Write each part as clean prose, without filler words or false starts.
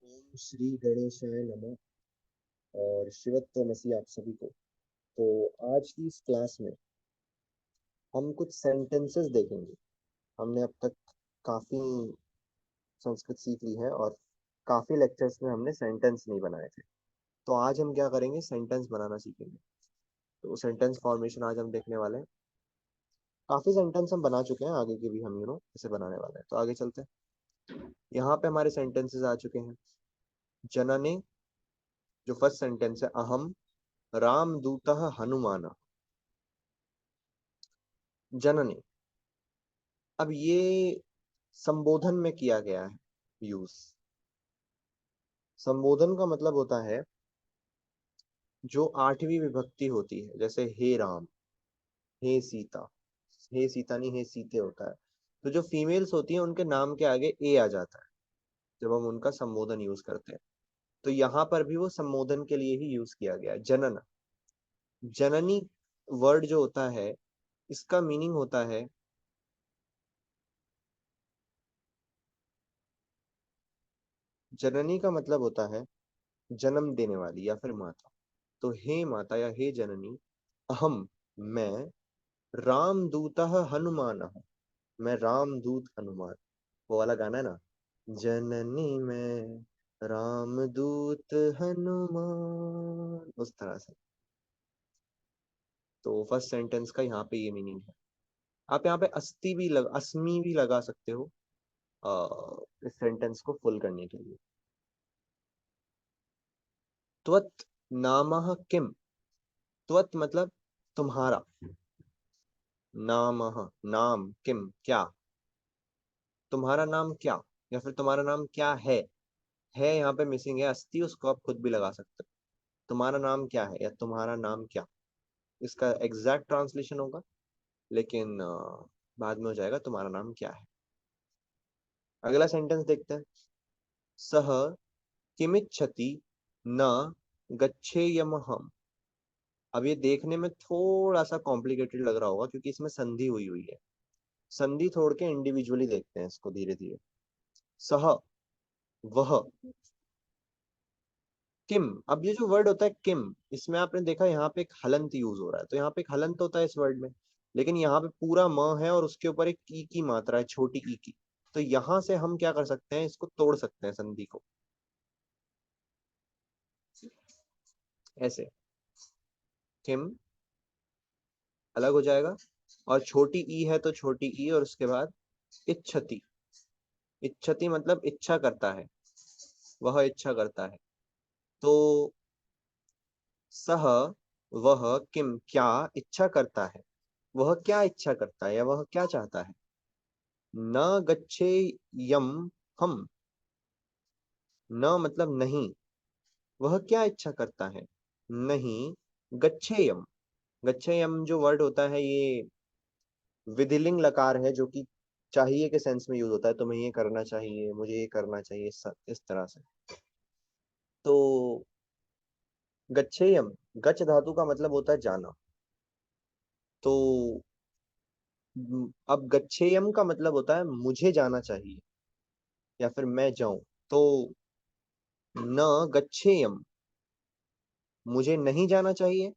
ओम श्री गणेशाय नमः और शिवत्वमसि आप सभी को। तो आज की इस क्लास में हम कुछ सेंटेंसेस देखेंगे। हमने अब तक काफी संस्कृत सीख ली है और काफी लेक्चर्स में हमने सेंटेंस नहीं बनाए थे। तो आज हम क्या करेंगे, सेंटेंस बनाना सीखेंगे। तो सेंटेंस फॉर्मेशन आज हम देखने वाले हैं। काफी सेंटेंस हम बना चुके हैं, आगे के भी हम इसे बनाने वाले हैं। तो आगे चलते हैं। यहाँ पे हमारे सेंटेंसेस आ चुके हैं। जनने, जो फर्स्ट सेंटेंस है, अहम रामदूतः हनुमान। जननी, अब ये संबोधन में किया गया है यूज। संबोधन का मतलब होता है जो आठवीं विभक्ति होती है, जैसे हे राम, हे सीता। हे सीता नहीं, हे सीते होता है। तो जो फीमेल्स होती हैं उनके नाम के आगे ए आ जाता है जब हम उनका संबोधन यूज करते हैं। तो यहाँ पर भी वो संबोधन के लिए ही यूज किया गया है। जनन, जननी वर्ड जो होता है, इसका मीनिंग होता है जननी का मतलब होता है जन्म देने वाली या फिर माता। तो हे माता या हे जननी, अहम, मैं, रामदूतः हनुमान, मैं रामदूत हनुमान। वो वाला गाना है ना, जननी मैं रामदूत हनुमान, उस तरह से। तो फर्स्ट सेंटेंस का यहाँ पे ये मीनिंग है। आप यहाँ पे अस्मी भी लगा सकते हो इस सेंटेंस को फुल करने के लिए। त्वत् नामः किम, त्वत् मतलब तुम्हारा, नामः नाम, किम क्या, तुम्हारा नाम क्या, या फिर तुम्हारा नाम क्या है यहाँ पे मिसिंग है, अस्ति, उसको आप खुद भी लगा सकते हो। तुम्हारा नाम क्या है या तुम्हारा नाम क्या, इसका एग्जैक्ट ट्रांसलेशन होगा, लेकिन बाद में हो जाएगा तुम्हारा नाम क्या है। अगला सेंटेंस देखते हैं। सह किमिच्छति न गच्छेयमहम्। अब ये देखने में थोड़ा सा कॉम्प्लिकेटेड लग रहा होगा क्योंकि इसमें संधि हुई हुई है। संधि छोड़ के इंडिविजुअली देखते हैं इसको धीरे धीरे। सह, वह, किम। अब ये जो वर्ड होता है किम, इसमें आपने देखा यहाँ पे एक हलंत यूज हो रहा है। तो यहाँ पे एक हलंत होता है इस वर्ड में, लेकिन यहाँ पे पूरा म है और उसके ऊपर एक ई की मात्रा है, छोटी ई की। तो यहाँ से हम क्या कर सकते हैं, इसको तोड़ सकते हैं संधि को, ऐसे। किम अलग हो जाएगा, और छोटी ई है तो छोटी ई, और उसके बाद इच्छति। इच्छति मतलब इच्छा करता है, वह इच्छा करता है। तो सह, वह, किम क्या इच्छा करता है, वह क्या इच्छा करता है या वह क्या चाहता है। न गच्छे यम हम, न मतलब नहीं, वह क्या इच्छा करता है, नहीं गच्छेयम। गच्छेयम जो वर्ड होता है, ये विधिलिंग लकार है, जो कि चाहिए के सेंस में यूज होता है। तुम्हें ये करना चाहिए, मुझे ये करना चाहिए, इस तरह से। तो गच्छेयम, गच्छ धातु का मतलब होता है जाना। तो अब गच्छेयम का मतलब होता है मुझे जाना चाहिए या फिर मैं जाऊं। तो न गच्छेयम, मुझे नहीं जाना चाहिए।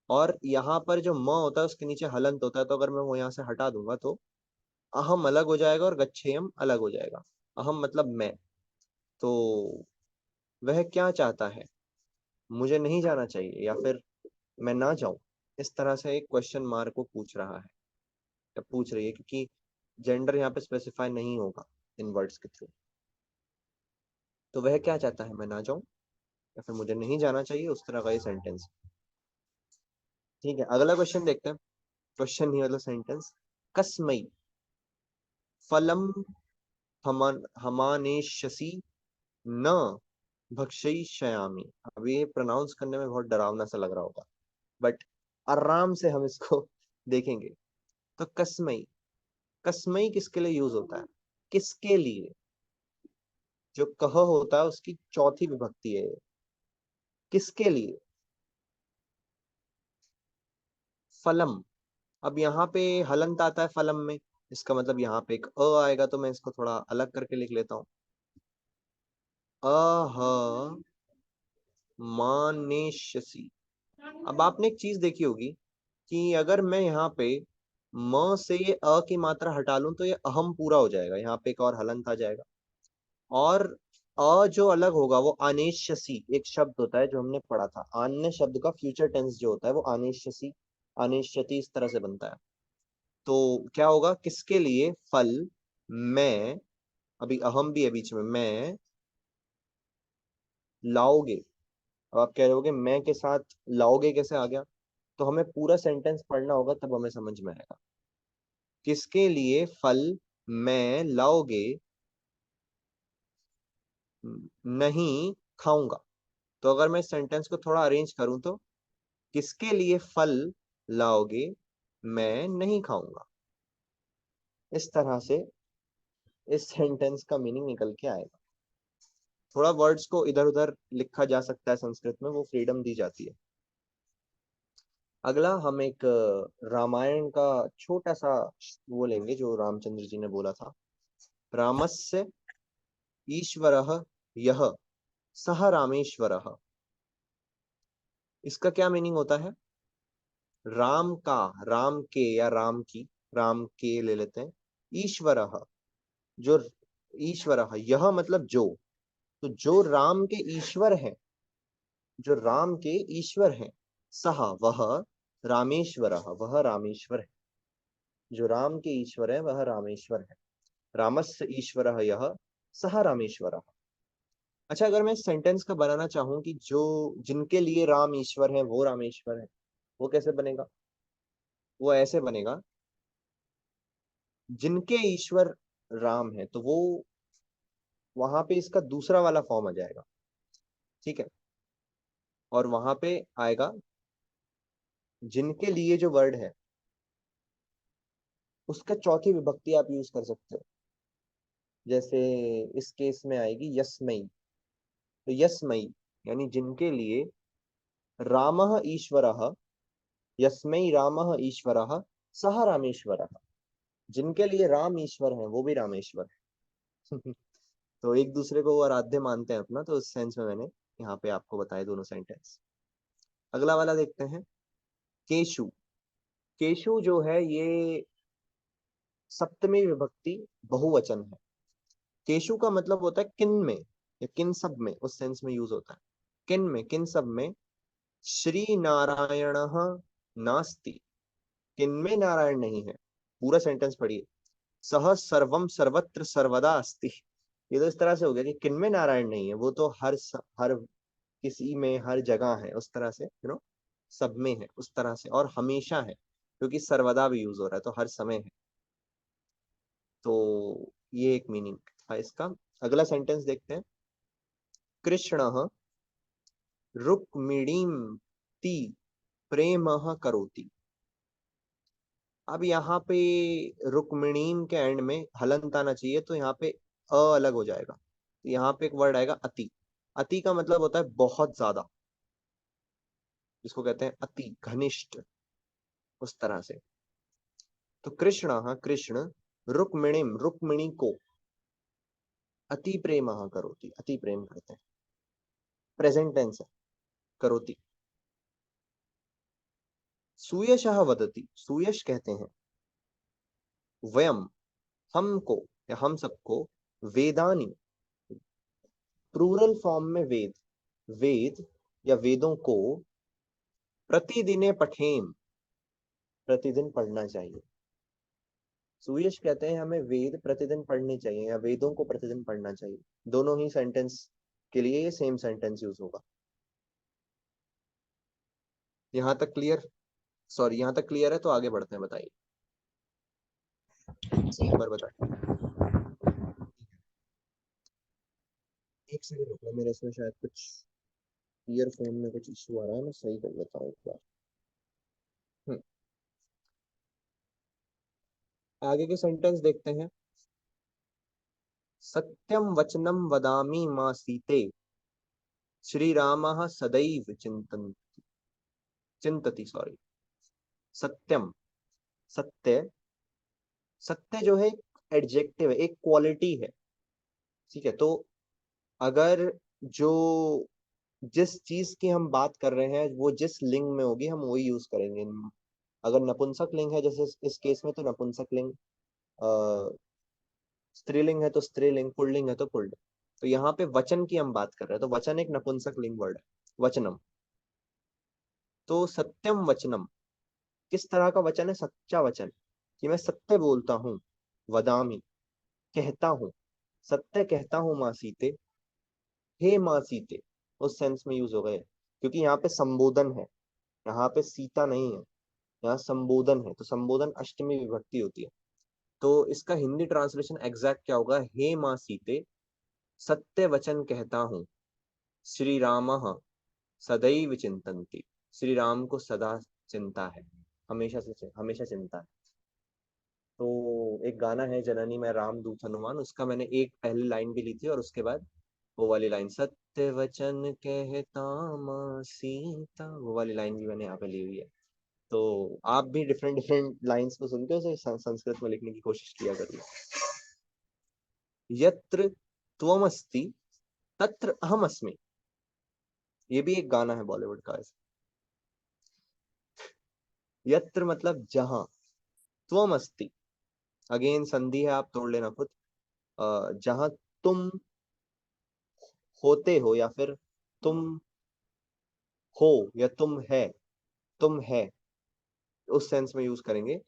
और यहाँ पर जो म होता है उसके नीचे हलंत होता है, तो अगर मैं वो यहाँ से हटा दूंगा तो अहम अलग हो जाएगा और गच्छेयम अलग हो जाएगा। अहम मतलब मैं। तो वह क्या चाहता है, मुझे नहीं जाना चाहिए या फिर मैं ना जाऊं। इस तरह से एक क्वेश्चन मार्क को पूछ रहा है या पूछ रही है, क्योंकि जेंडर यहाँ पे स्पेसिफाई नहीं होगा इन वर्ड्स के थ्रू। तो वह क्या चाहता है, मैं ना जाऊं या फिर मुझे नहीं जाना चाहिए, उस तरह का ये सेंटेंस। ठीक है, अगला क्वेश्चन देखते हैं। क्वेश्चन नहीं मतलब सेंटेंस। कस्मई फलम हमानेष्यसि न भक्षयिष्यामि। अब ये प्रोनाउंस करने में बहुत डरावना सा लग रहा होगा, बट आराम से हम इसको देखेंगे। तो कस्मई, कस्मई किसके लिए यूज होता है, किसके लिए। जो कह होता है उसकी चौथी विभक्ति है ये। किसके लिए। फलम, अब यहाँ पे हलंत आता है फलम में, इसका मतलब यहाँ पे एक अ आएगा, तो मैं इसको थोड़ा अलग करके लिख लेता हूँ। अह मानेष्यसि। अब आपने एक चीज देखी होगी कि अगर मैं यहाँ पे म से ये अ की मात्रा हटा लूं तो ये अहम पूरा हो जाएगा, यहाँ पे एक और हलंत आ जाएगा। और अ जो अलग होगा वो आनेष्यसि एक शब्द होता है जो हमने पढ़ा था। अन्य शब्द का फ्यूचर टेंस जो होता है वो आनेष्यसि आनेष्यति इस तरह से बनता है। तो क्या होगा, किसके लिए फल मैं, अभी अहम भी है बीच में, मैं लाओगे। अब आप कह रहे होगे मैं के साथ लाओगे कैसे आ गया, तो हमें पूरा सेंटेंस पढ़ना होगा तब हमें समझ में आएगा। किसके लिए फल मैं लाओगे नहीं खाऊंगा। तो अगर मैं सेंटेंस को थोड़ा अरेंज करूं तो किसके लिए फल लाओगे मैं नहीं खाऊंगा, इस तरह से इस सेंटेंस का मीनिंग निकल के आएगा। थोड़ा वर्ड्स को इधर उधर लिखा जा सकता है, संस्कृत में वो फ्रीडम दी जाती है। अगला हम एक रामायण का छोटा सा वो लेंगे जो रामचंद्र जी ने बोला था। रामस्य ईश्वरः यः सह रामेश्वरः। इसका क्या मीनिंग होता है? राम का, राम के या राम की, राम के ले लेते हैं, ईश्वरः जो, ईश्वरः यह मतलब जो, तो जो राम के ईश्वर है, जो राम के ईश्वर है, सह वह रामेश्वरः वह रामेश्वर है। जो राम के ईश्वर है वह रामेश्वर है। रामस्य ईश्वरः यः सह रामेश्वरः। अच्छा, अगर मैं सेंटेंस का बनाना चाहूं कि जो जिनके लिए राम ईश्वर है वो रामेश्वर है, वो कैसे बनेगा? वो ऐसे बनेगा, जिनके ईश्वर राम है, तो वो वहां पे इसका दूसरा वाला फॉर्म आ जाएगा। ठीक है, और वहां पे आएगा जिनके लिए जो वर्ड है उसका चौथी विभक्ति आप यूज कर सकते हो। जैसे इस केस में आएगी यस्मई, तो यस्मई यानी जिनके लिए रामः ईश्वरः, यस्मै रामः ईश्वरः सह रामेश्वरः। जिनके लिए राम ईश्वर है वो भी रामेश्वर है। तो एक दूसरे को वो आराध्य मानते हैं अपना, तो उस सेंस में मैंने यहाँ पे आपको बताए दोनों सेंटेंस। अगला वाला देखते हैं, केशु। केशु जो है ये सप्तमी विभक्ति बहुवचन है। केशु का मतलब होता है किन में या किन सब में, उस सेंस में यूज होता है। किन में, किन सब में श्री नारायण नास्ति, किनमें नारायण नहीं है। पूरा सेंटेंस पढ़िए, सह सर्वम सर्वत्र सर्वदा अस्ति। ये तो इस तरह से हो गया कि किनमें नारायण नहीं है, वो तो हर किसी में हर जगह है, उस तरह से सब में है उस तरह से, और हमेशा है क्योंकि सर्वदा भी यूज हो रहा है तो हर समय है। तो ये एक मीनिंग था इसका। अगला सेंटेंस देखते हैं, कृष्ण रुक्मिणीं ती प्रेम करोति। अब यहाँ पे रुक्मिणीम के एंड में हलंत आना चाहिए, तो यहाँ पे अ अलग हो जाएगा, तो यहाँ पे एक वर्ड आएगा अति। अति का मतलब होता है बहुत ज्यादा, जिसको कहते हैं अति घनिष्ठ, उस तरह से। तो कृष्ण, हाँ कृष्ण, रुक्मिणीम रुक्मिणी को अति प्रेम करोति अति प्रेम करते हैं। प्रेजेंट टेंस है, करोति। सुयश वदति, सुयश कहते हैं, वयम हमको या हम सबको, वेदानी प्लूरल फॉर्म में वेद, वेद या वेदों को प्रतिदिने पठेम प्रतिदिन पढ़ना चाहिए। सुयश कहते हैं हमें वेद प्रतिदिन पढ़ने चाहिए या वेदों को प्रतिदिन पढ़ना चाहिए। दोनों ही सेंटेंस के लिए ये सेम सेंटेंस यूज होगा। यहाँ तक क्लियर? सॉरी, यहाँ तक क्लियर है तो आगे बढ़ते हैं, बताइए एक बार बताइए। एक सेकंड रुको, मेरे इसमें शायद कुछ ईयरफोन में कुछ इशू आ रहा है, मैं सही कर लेता हूँ एक बार। आगे के सेंटेंस देखते हैं, सत्यम वचनम वदामि मां सीते श्री रामः सदैव चिंतति सॉरी, सत्यम, सत्य, सत्य जो है एडजेक्टिव है, एक क्वालिटी है। ठीक है, तो अगर जो जिस चीज की हम बात कर रहे हैं वो जिस लिंग में होगी हम वही यूज करेंगे। अगर नपुंसक लिंग है जैसे इस केस में, तो नपुंसक लिंग। स्त्रीलिंग है तो स्त्रीलिंग, पुल्लिंग है तो पुल्लिंग। तो यहाँ पे वचन की हम बात कर रहे हैं, तो वचन एक नपुंसक लिंग वर्ड है, वचनम। तो सत्यम वचनम किस तरह का वचन है? सच्चा वचन, कि मैं सत्य बोलता हूँ। वदामी, कहता हूँ, सत्य कहता हूँ माँ सीते। हे माँ सीते, उस सेंस में यूज हो गए, क्योंकि यहाँ पे संबोधन है, यहाँ पे सीता नहीं है, यहाँ संबोधन है। तो संबोधन अष्टमी विभक्ति होती है। तो इसका हिंदी ट्रांसलेशन एग्जैक्ट क्या होगा? हे माँ सीते, सत्य वचन कहता हूँ, श्री राम सदैव चिंतन्ति। श्री राम को सदा चिंता है, हमेशा चिंता है। तो एक गाना है, जननी मैं राम दूत हनुमान, उसका मैंने एक पहली लाइन भी ली थी, और उसके बाद वो वाली लाइन, सत्य वचन कहता माँ सीता, वो वाली लाइन भी मैंने यहाँ पे ली हुई है। तो आप भी डिफरेंट डिफरेंट लाइंस को सुनते हो, उसे संस्कृत में लिखने की कोशिश किया करिए। यत्र त्वमस्ति तत्र अहम अस्मि, ये भी एक गाना है बॉलीवुड का ऐसे। यत्र मतलब जहां, त्वमस्ति, अगेन संधि है, आप तोड़ लेना खुद। जहां तुम होते हो, या फिर तुम हो, या तुम है, उस सेंस में यूज करेंगे।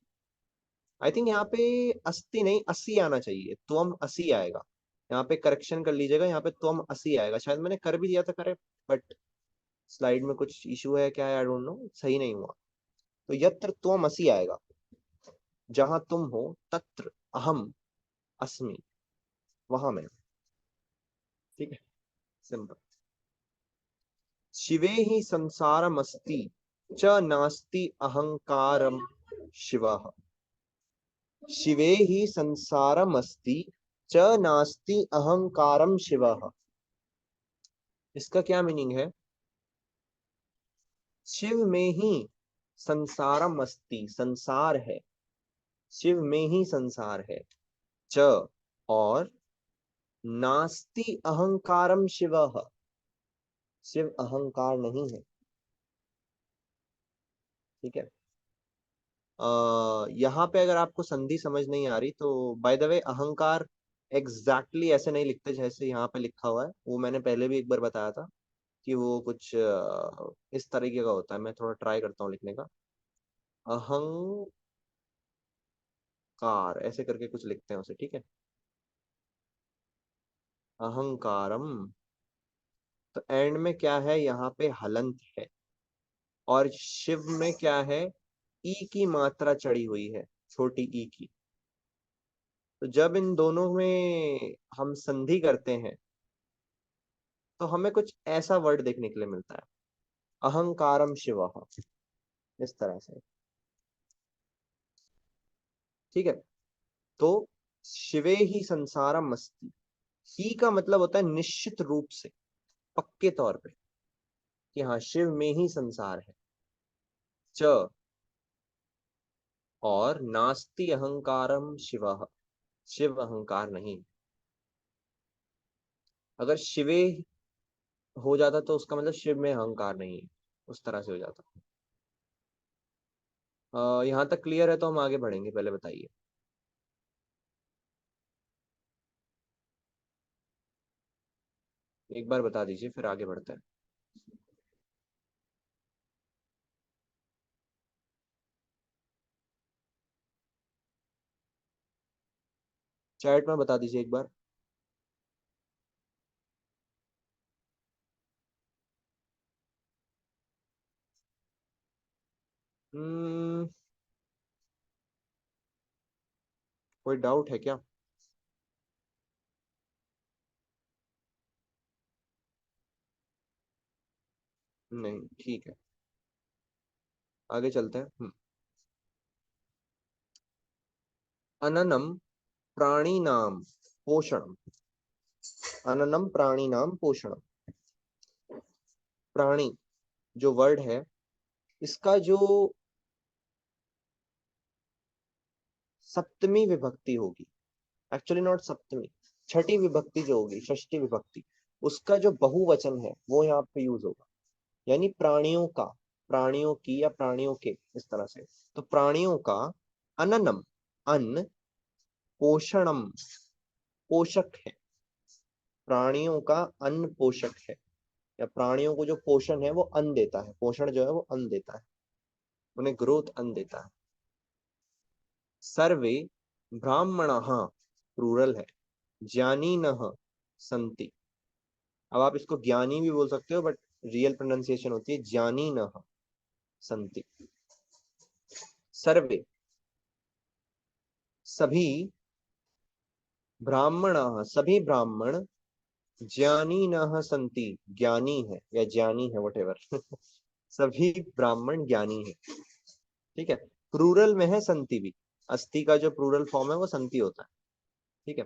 आई थिंक यहाँ पे अस्ति नहीं, अस्सी आना चाहिए, त्वम अस्सी आएगा। यहाँ पे करेक्शन कर लीजिएगा, यहाँ पे त्वम अस्सी आएगा। शायद मैंने कर भी दिया था करेक्ट, बट स्लाइड में कुछ इशू है क्या है, आई डोंट नो, सही नहीं हुआ। तो यत्र त्वम अस्सी आएगा, जहां तुम हो, तत्र अहम अस्मि, वहां मैं। ठीक है, सिंपल। शिवे ही संसारमस्ति च नास्ति अहंकारम शिवः। शिवे ही संसारमस्ति च नास्ति अहंकारम शिवः। इसका क्या मीनिंग है? शिव में ही संसारमस्ति, संसार है, शिव में ही संसार है। च, और नास्ति अहंकारम शिवः, शिव अहंकार नहीं है। ठीक है। यहाँ पे अगर आपको संधि समझ नहीं आ रही, तो बाय द वे अहंकार एग्जैक्टली ऐसे नहीं लिखते जैसे यहाँ पे लिखा हुआ है, वो मैंने पहले भी एक बार बताया था कि वो कुछ इस तरीके का होता है। मैं थोड़ा ट्राई करता हूँ लिखने का। अहंकार ऐसे करके कुछ लिखते हैं उसे, ठीक है। अहंकारम, तो एंड में क्या है? यहाँ पे हलंत है, और शिव में क्या है? ई की मात्रा चढ़ी हुई है, छोटी ई की। तो जब इन दोनों में हम संधि करते हैं, तो हमें कुछ ऐसा वर्ड देखने के लिए मिलता है, अहंकारम शिवः, इस तरह से। ठीक है। तो शिवे ही संसारम अस्ति, ही का मतलब होता है निश्चित रूप से, पक्के तौर पे, कि हाँ शिव में ही संसार है। च, और नास्ति अहंकारम शिवः, शिव अहंकार नहीं। अगर शिवे हो जाता तो उसका मतलब शिव में अहंकार नहीं है, उस तरह से हो जाता। यहाँ तक क्लियर है तो हम आगे बढ़ेंगे, पहले बताइए। एक बार बता दीजिए, फिर आगे बढ़ते हैं। चैट में बता दीजिए एक बार। हम्म, कोई डाउट है क्या? नहीं, ठीक है, आगे चलते हैं। अननम प्राणिनाम पोषणम, अननम प्राणिनाम पोषणम। प्राणी जो वर्ड है, इसका जो सप्तमी विभक्ति होगी, एक्चुअली नॉट सप्तमी, छठी विभक्ति जो होगी, षष्ठी विभक्ति, उसका जो बहुवचन है वो यहाँ पे यूज होगा, यानी प्राणियों का, प्राणियों की या प्राणियों के, इस तरह से। तो प्राणियों का अननम, अन्न, पोषणम, पोषक है। प्राणियों का अन्न पोषक है, या प्राणियों को जो पोषण है वो अन्न देता है, पोषण जो है वो अन्न देता है, उन्हें ग्रोथ अन्न देता है। सर्वे ब्राह्मणः, प्लूरल है, ज्ञानिनः संति। अब आप इसको ज्ञानी भी बोल सकते हो, बट रियल प्रोनाउंसिएशन होती है ज्ञानिनः संति। सर्वे, सभी, ब्राह्मणः, सभी ब्राह्मण, ज्ञानिनः संति, ज्ञानी है या ज्ञानी है, वटेवर सभी ब्राह्मण ज्ञानी है। ठीक है, प्लूरल में है संति भी, अस्थि का जो प्लूरल फॉर्म है वो संति होता है। ठीक है,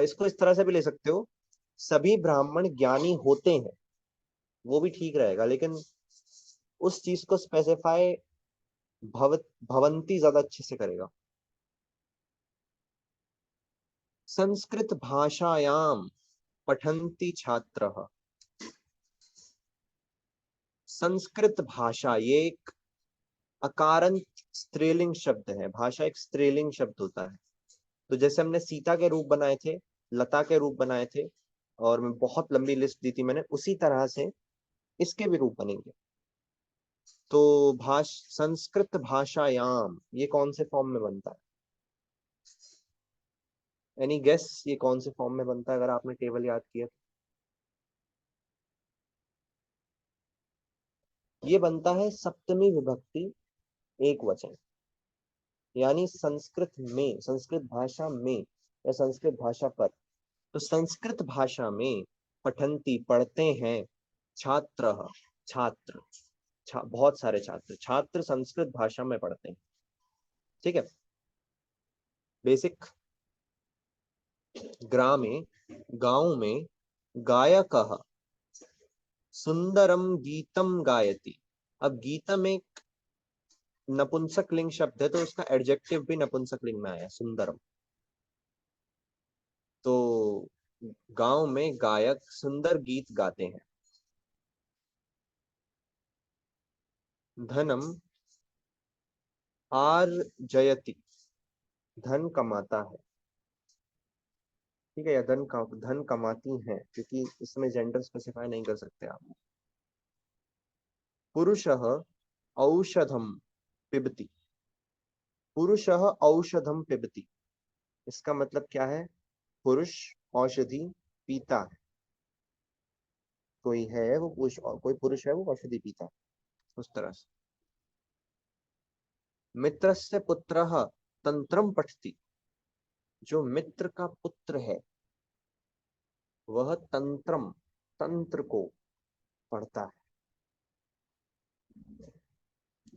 इसको इस तरह से भी ले सकते हो, सभी ब्राह्मण ज्ञानी होते हैं, वो भी ठीक रहेगा, लेकिन उस चीज को स्पेसिफाई भवंती ज्यादा अच्छे से करेगा। संस्कृत भाषायाम पठन्ति छात्रः। संस्कृत भाषा, ये एक अकारंत स्त्रीलिंग शब्द है। भाषा एक स्त्रीलिंग शब्द होता है। तो जैसे हमने सीता के रूप बनाए थे, लता के रूप बनाए थे, और मैं बहुत लंबी लिस्ट दी थी मैंने, उसी तरह से इसके भी रूप बनेंगे। तो संस्कृत भाषायाम, ये कौन से फॉर्म में बनता है? एनी गेस, ये कौन से फॉर्म में बनता है अगर आपने टेबल याद किया तो? ये बनता है सप्तमी विभक्ति एक वचन, यानी संस्कृत में, संस्कृत भाषा में या संस्कृत भाषा पर। तो संस्कृत भाषा में पठंती, पढ़ते हैं, छात्र, छात्र, बहुत सारे छात्र, छात्र संस्कृत भाषा में पढ़ते हैं। ठीक है, बेसिक। ग्रामे, गांव में, गायकः सुंदरम गीतम गायति। अब गीतम एक नपुंसक लिंग शब्द है, तो उसका एडजेक्टिव भी नपुंसक लिंग में आया, सुंदरम। तो गांव में गायक सुंदर गीत गाते हैं। धनम आर्जयति, धन कमाता है। ठीक है, या धन कमाती हैं, क्योंकि इसमें जेंडर स्पेसिफाई नहीं कर सकते आप। पुरुषः औषधम पिबति, पुरुषः औषधम पिबति, इसका मतलब क्या है? पुरुष औषधि पीता है। कोई है वो पुरुष, और कोई पुरुष है वो औषधि पीता है, उस तरह से। मित्रस्य पुत्रः तंत्रम पठति, जो मित्र का पुत्र है वह तंत्रम, तंत्र को पढ़ता है।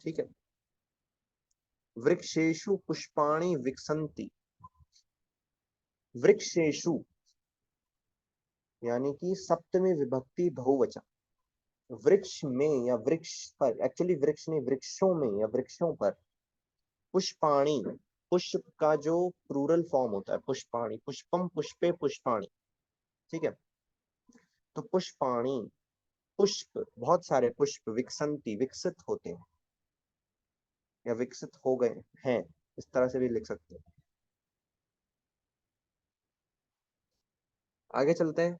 ठीक है, वृक्षेषु पुष्पाणि विकसंति, वृक्षेषु यानी कि सप्तमी विभक्ति बहुवचन। वृक्ष में या वृक्ष पर, एक्चुअली वृक्ष नहीं, वृक्षों में या वृक्षों पर, पुष्पाणि, पुष्प का जो प्लूरल फॉर्म होता है पुष्पाणि, पुष्पम पुष्पे पुष्पाणि। ठीक है, तो पुष्पाणि, पुष्प, बहुत सारे पुष्प, विकसंती, विकसित होते हैं या विकसित हो गए हैं, इस तरह से भी लिख सकते हैं। आगे चलते हैं।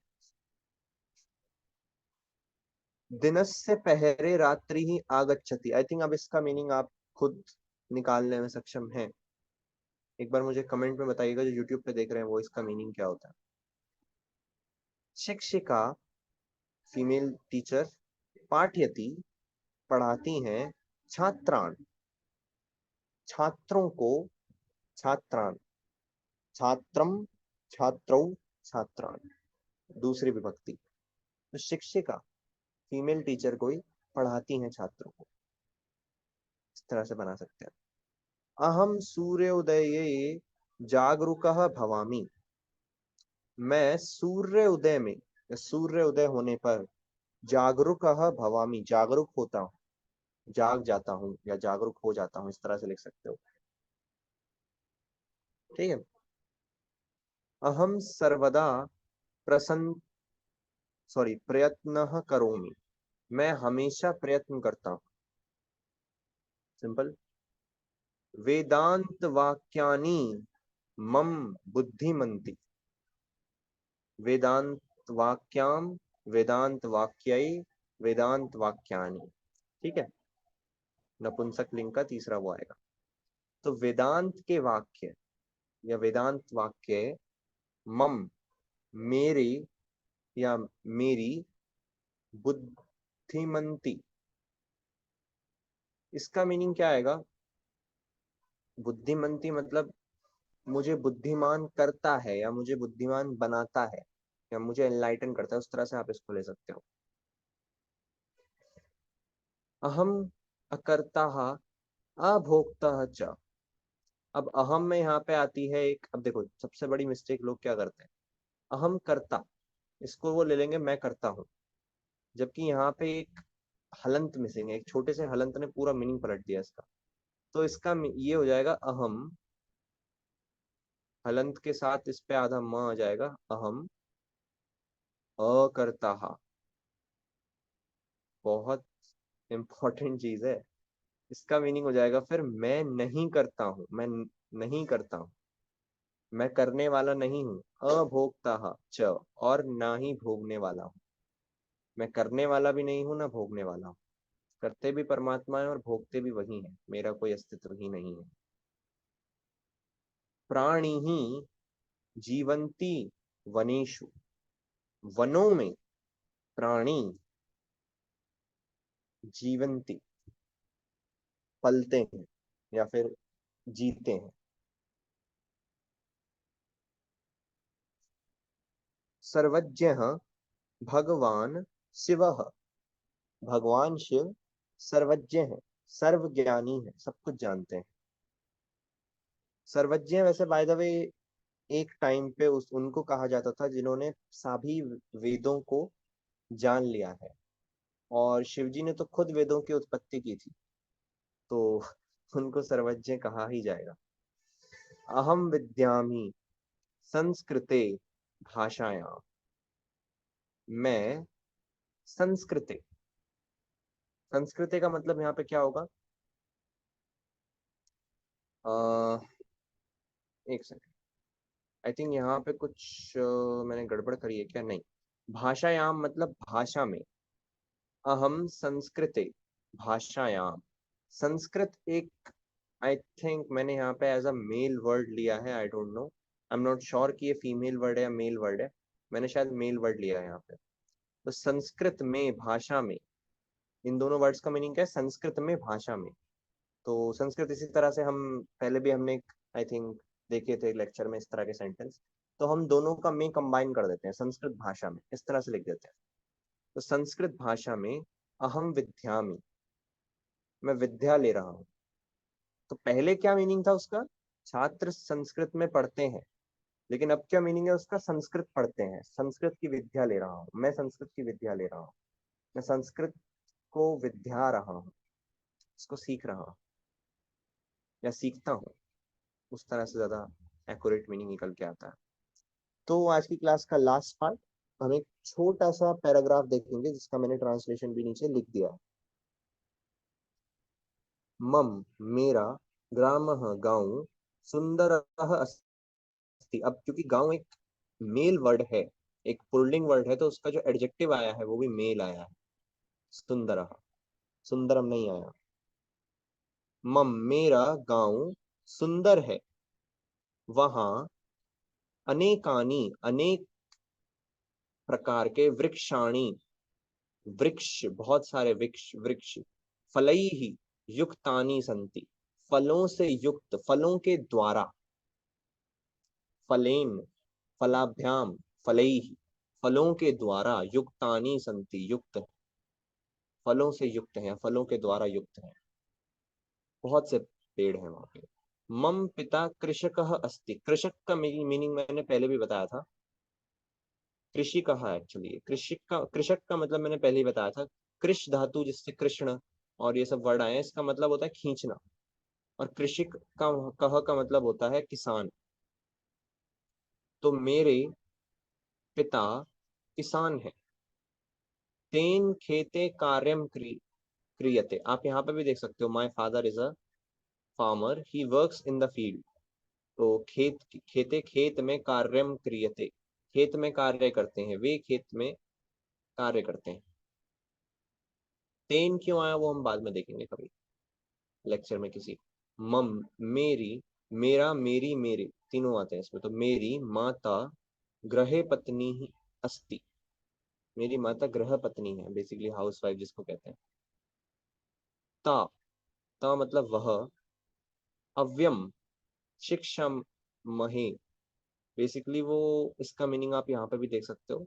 दिनस्य पहरे रात्रि ही आगच्छति। आई थिंक अब इसका मीनिंग आप खुद निकालने में सक्षम हैं। एक बार मुझे कमेंट में बताइएगा, जो यूट्यूब पे देख रहे हैं, वो इसका मीनिंग क्या होता है। शिक्षिका, फीमेल टीचर, पाठयति, पढ़ाती हैं, छात्रान, छात्रों को, छात्रान, छात्रम, छात्रौ, छात्रान, दूसरी विभक्ति। तो शिक्षिका, फीमेल टीचर कोई, पढ़ाती हैं छात्रों को, इस तरह से बना सकते हैं। अहम सूर्योदये जागरूकः भवामि, मैं सूर्य उदय में या सूर्य उदय होने पर जागरूकः भवामि, जागरूक होता हूँ, जाग जाता हूँ या जागरूक हो जाता हूँ, इस तरह से लिख सकते हो। ठीक है, अहम सर्वदा प्रसन्न, सॉरी, प्रयत्न करोमि, मैं हमेशा प्रयत्न करता हूँ। सिंपल। वेदांत वाक्यानि मम बुद्धिमन्ति, वेदांत वाक्याम, वेदांत वाक्यै, वेदांत वाक्यानि। ठीक है, नपुंसक लिंग का तीसरा वो आएगा। तो वेदांत के वाक्य या वेदांत वाक्य मम, मेरे या मेरी, बुद्धिमंती, इसका मीनिंग क्या आएगा? बुद्धिमंती मतलब मुझे बुद्धिमान करता है या मुझे बुद्धिमान बनाता है या मुझे एनलाइटन करता है, उस तरह से आप इसको ले सकते हो। अहम अकर्ता अभोक्ता च। अब अहम में यहाँ पे आती है एक, अब देखो सबसे बड़ी मिस्टेक लोग क्या करते हैं, अहम कर्ता, इसको वो ले लेंगे मैं करता हूँ, जबकि यहाँ पे एक हलंत मिसिंग है, एक छोटे से हलंत ने पूरा मीनिंग पलट दिया इसका। तो इसका ये हो जाएगा अहम, हलंत के साथ इस पे आधा म आ जाएगा, अहम अकर्ता। बहुत इंपॉर्टेंट चीज है। इसका मीनिंग हो जाएगा फिर मैं नहीं करता हूँ, मैं नहीं करता हूँ, मैं करने वाला नहीं हूँ। अभोक्ता च, और ना ही भोगने वाला हूँ। मैं करने वाला भी नहीं हूँ ना भोगने वाला हूँ। करते भी परमात्मा है और भोगते भी वही है, मेरा कोई अस्तित्व ही नहीं है। प्राणी ही जीवंती वनेषु, वनों में प्राणी जीवंती पलते हैं या फिर जीते हैं। सर्वज्ञ भगवान शिवः, भगवान शिव सर्वज्ञ है, सर्वज्ञानी है, सब कुछ जानते हैं। सर्वज्ञ वैसे बाय द वे एक टाइम पे उस उनको कहा जाता था जिन्होंने सभी वेदों को जान लिया है, और शिवजी ने तो खुद वेदों की उत्पत्ति की थी, तो उनको सर्वज्ञ कहा ही जाएगा। अहम विद्यामि संस्कृते भाषायाम, मैं संस्कृते, संस्कृते का मतलब यहाँ पे क्या होगा? एक सेकंड, आई थिंक यहाँ पे कुछ मैंने गड़बड़ करी है क्या? नहीं, भाषायाम मतलब भाषा में। अहम संस्कृते भाषायाम, संस्कृत एक, आई थिंक मैंने यहाँ पे एज अ मेल वर्ड लिया है, I don't know, I am not sure कि ये फीमेल वर्ड है या मेल वर्ड है। मैंने शायद मेल वर्ड लिया है यहाँ पे। तो संस्कृत में, भाषा में, इन दोनों वर्ड्स का मीनिंग क्या है? संस्कृत में, भाषा में। तो संस्कृत इसी तरह से हम पहले भी हमने आई थिंक देखे थे लेक्चर में इस तरह के सेंटेंस, तो हम दोनों का में कंबाइन कर देते हैं, संस्कृत भाषा में, इस तरह से लिख देते हैं। तो संस्कृत भाषा में अहम विद्यामि, मैं विद्या ले रहा हूँ। तो पहले क्या मीनिंग था उसका? छात्र संस्कृत में पढ़ते हैं, लेकिन अब क्या मीनिंग है उसका? संस्कृत पढ़ते हैं, संस्कृत की विद्या ले रहा हूँ, मैं संस्कृत की विद्या ले रहा हूँ, मैं संस्कृत को विद्या रहा हूँ, इसको सीख रहा हूँ या सीखता हूँ, उस तरह से ज्यादा एक्यूरेट मीनिंग निकल के आता है। तो आज की क्लास का लास्ट पार्ट, हम एक छोटा सा पैराग्राफ देखेंगे जिसका मैंने ट्रांसलेशन भी नीचे लिख दिया है। मम, मेरा, ग्रामः गांव, सुंदरः अस्ति। अब क्योंकि गांव एक मेल वर्ड है, एक पुल्लिंग वर्ड है, तो उसका जो एडजेक्टिव आया है वो भी मेल आया है, सुंदरः, सुंदरम नहीं आया। मम, मेरा गांव सुंदर है, वहां अनेकानी, अनेक प्रकार के वृक्षाणी, वृक्ष, बहुत सारे वृक्ष, वृक्ष, फलैहि युक्तानि संति, फलों से युक्त, फलों के द्वारा, फलेन, फलाभ्याम, फलैहि, फलों के द्वारा, युक्तानि संति, युक्त, फलों से युक्त हैं, फलों के द्वारा युक्त हैं, बहुत से पेड़ हैं वहां पे। मम पिता कृषकः अस्ति, कृषक का मीनिंग मैंने पहले भी बताया था, कृषि कहा एक्चुअली, कृषक का मतलब मैंने पहले ही बताया था, कृष धातु जिससे कृष्ण और ये सब वर्ड आए हैं, इसका मतलब होता है खींचना, और कृषिक का, कह का मतलब होता है किसान। तो मेरे पिता किसान है, तेन खेते कार्यम क्रियते। आप यहाँ पे भी देख सकते हो, my father is a farmer, he works in the field. तो खेते खेत में कार्यम क्रियते, खेत में कार्य करते हैं, वे खेत में कार्य करते हैं। तेन क्यों आया वो हम बाद में देखेंगे कभी लेक्चर में किसी। मम मेरी, मेरा, मेरी, मेरे तीनों आते हैं इसमें। तो मेरी माता ग्रहे पत्नी ही अस्ति, मेरी माता ग्रह पत्नी है, बेसिकली हाउस वाइफ जिसको कहते हैं। ता, ता मतलब वह, अव्यम शिक्षा महे, बेसिकली वो, इसका मीनिंग आप यहाँ पे भी देख सकते हो,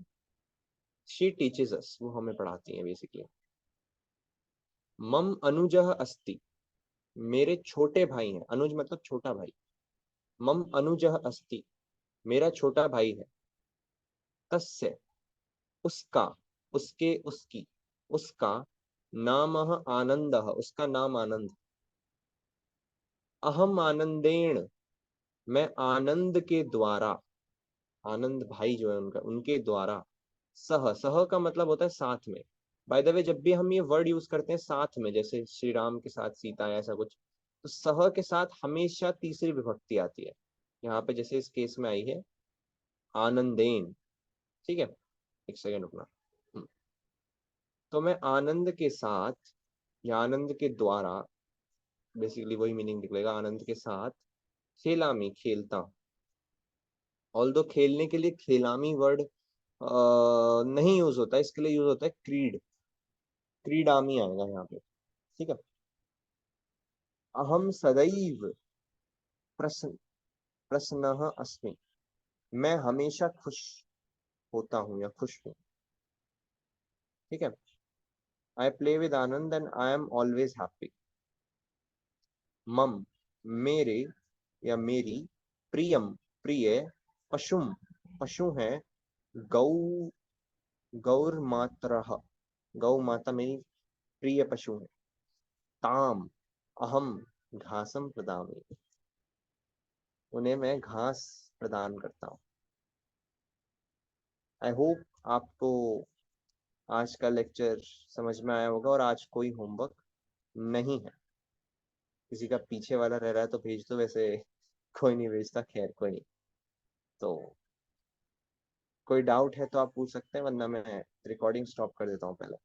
शी टीचेस अस, वो हमें पढ़ाती है बेसिकली। मम अनुजः अस्ति, मेरे छोटे भाई हैं, अनुज मतलब छोटा भाई। मम अनुजः अस्ति, मेरा छोटा भाई है। तस्य, उसका, उसके, उसकी, उसका, नामः आनंदः, उसका नाम आनंद। अहम आनंदेन, मैं आनंद के द्वारा, आनंद भाई जो है उनका, उनके द्वारा, सह, सह का मतलब होता है साथ में। बाय द वे जब भी हम ये वर्ड यूज करते हैं साथ में, जैसे श्री राम के साथ सीता या ऐसा कुछ, तो सह के साथ हमेशा तीसरी विभक्ति आती है। यहाँ पे जैसे इस केस में आई है आनंदेन, ठीक है। एक सेकेंड रुकना। तो मैं आनंद के साथ या आनंद के द्वारा, बेसिकली वही मीनिंग निकलेगा, आनंद के साथ खेलामी, खेलता। ऑल दो खेलने के लिए खेलामी वर्ड नहीं यूज होता है, इसके लिए यूज होता है क्रीड, क्रीडामी आएगा यहाँ पे, ठीक है। अहम सदैव प्रसन्न, प्रसन्नः अस्मि, मैं हमेशा खुश होता हूँ या खुश हूँ, ठीक है। I play with Anand and I am always happy. मम मेरे या मेरी, प्रियम प्रिय, पशुम पशु है, गौ गौर मातरः, गौ माता मेरी प्रिय पशु है। ताम अहम घासम प्रदामी, उन्हें मैं घास प्रदान करता हूँ। आई होप आपको आज का लेक्चर समझ में आया होगा और आज कोई होमवर्क नहीं है। किसी का पीछे वाला रह रहा है तो भेज दो, वैसे कोई नहीं भेजता, खैर कोई नहीं। तो कोई डाउट है तो आप पूछ सकते हैं, वरना मैं रिकॉर्डिंग स्टॉप कर देता हूँ पहले।